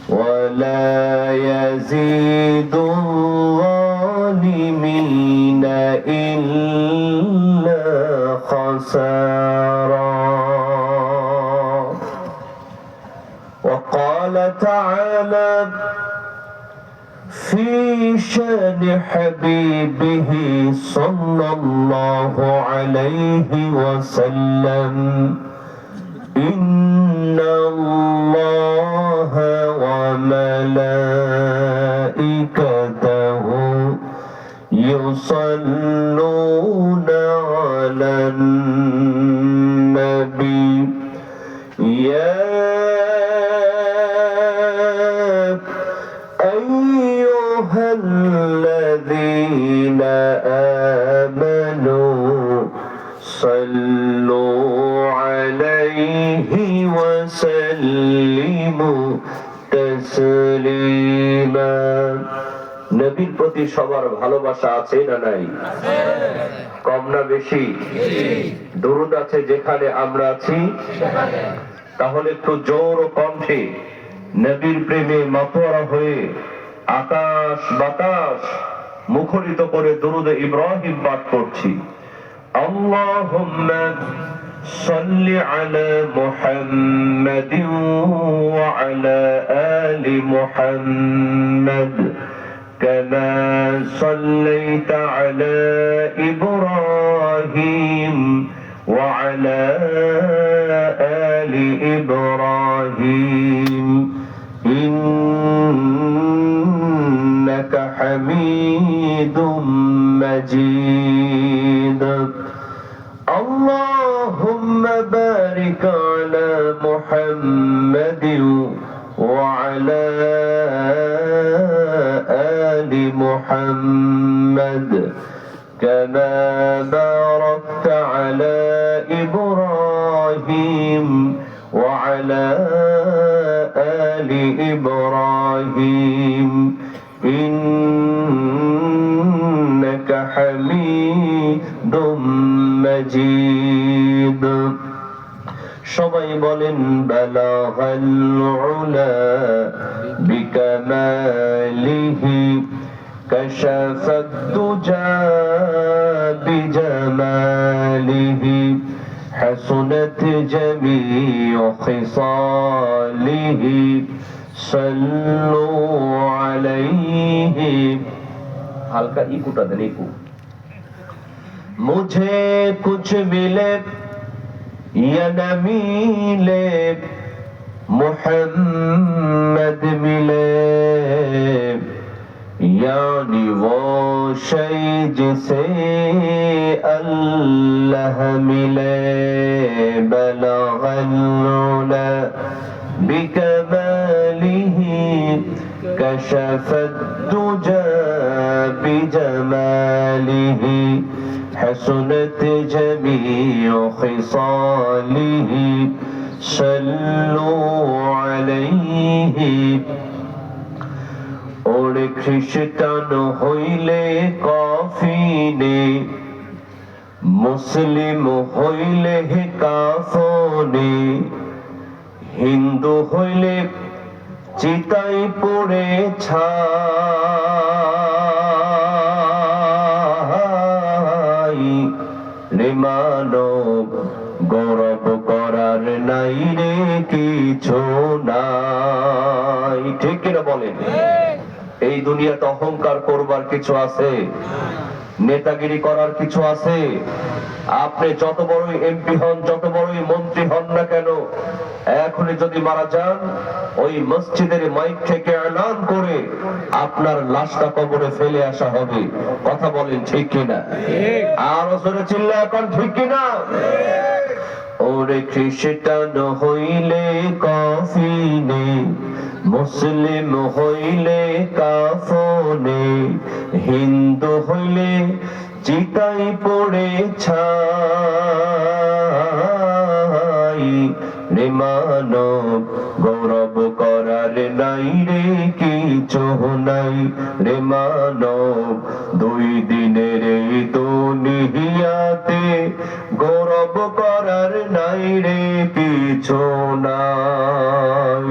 ولا يزيد الظالمين إلا خسارا وقال تعالى في شان حبيبه صلى الله عليه وسلم إن الله وملائكته يصلون على النبي يا أيها الذين آمنوا صلوا عليه وسلموا تسليما নবীর প্রতি সবার ভালোবাসা আছে না নাই? কম না বেশি? দরুদ আছে যেখানে আমরা আছি, তাহলে একটু জোর ও কণ্ঠে নবীর প্রেমে মাতোয়ারা হয়ে আকাশ বাতাস মুখরিত করে দরুদ ইব্রাহিম পাঠ করছি। আল্লাহুম্মা সাল্লি আলা মুহাম্মাদিন ওয়া আলা আলি মুহাম্মাদ কামা সাল্লাইতা আলা ইব্রাহিম ওয়া আলা আলি ইব্রাহিম ইন্নাকা হামিদুম মাজিদ اللهم بارك على محمد وعلى آل محمد كما باركت على إبراهيم وعلى آل إبراهيم إنك حميد مجيد সবাই বলেন বালাগাল উলা বিকামালিহি কাশাফাত দুজা বিজামালিহি হাসুনাত জামিউ খিসালিহি সাল্লু আলাইহি হালকা ইকুটা দেন ইকু मुझे कुछ मिले या न मिले मुहम्मद मिले यानी वो शय जिसे अल्लाह मिले बलगल उला बिकमालिही कशफत दुजा बिजमालिही حسنت جميع خصاله صلوا عليه ওরে খ্রিস্টান হইলে কফিনে মুসলিম হইলে কাফনে হিন্দু হইলে চিতাই পড়ে ছা মানব গৌরব করার নাই রে কিছু নাই, ঠিক কিনা বলেন? এই দুনিয়াতে অহংকার করবার কিছু আছে? নেতাগিরি করার কিছু আছে? আপনি যত বড়ই এমপি হন, যত বড়ই মন্ত্রী হন না কেন, এখনই যদি মারা যান ওই মসজিদের মাইক থেকে এলান করে আপনার লাশটা কবরে ফেলে আসা হবে। কথা বলেন ঠিক কিনা? আর জোরে চিল্লা এখন ঠিক কিনা? ওরে খ্রিস্টান হইলে কফিনে মুসলিম হইলে কাফনে হিন্দু হইলে চিতাই পড়ে ছাই রে মানব গৌরব করার নাই রে কিছু নাই রে মানব দুই দিনের এই দুনিয়াতে গৌরব করার নাই রে কিছু নাই।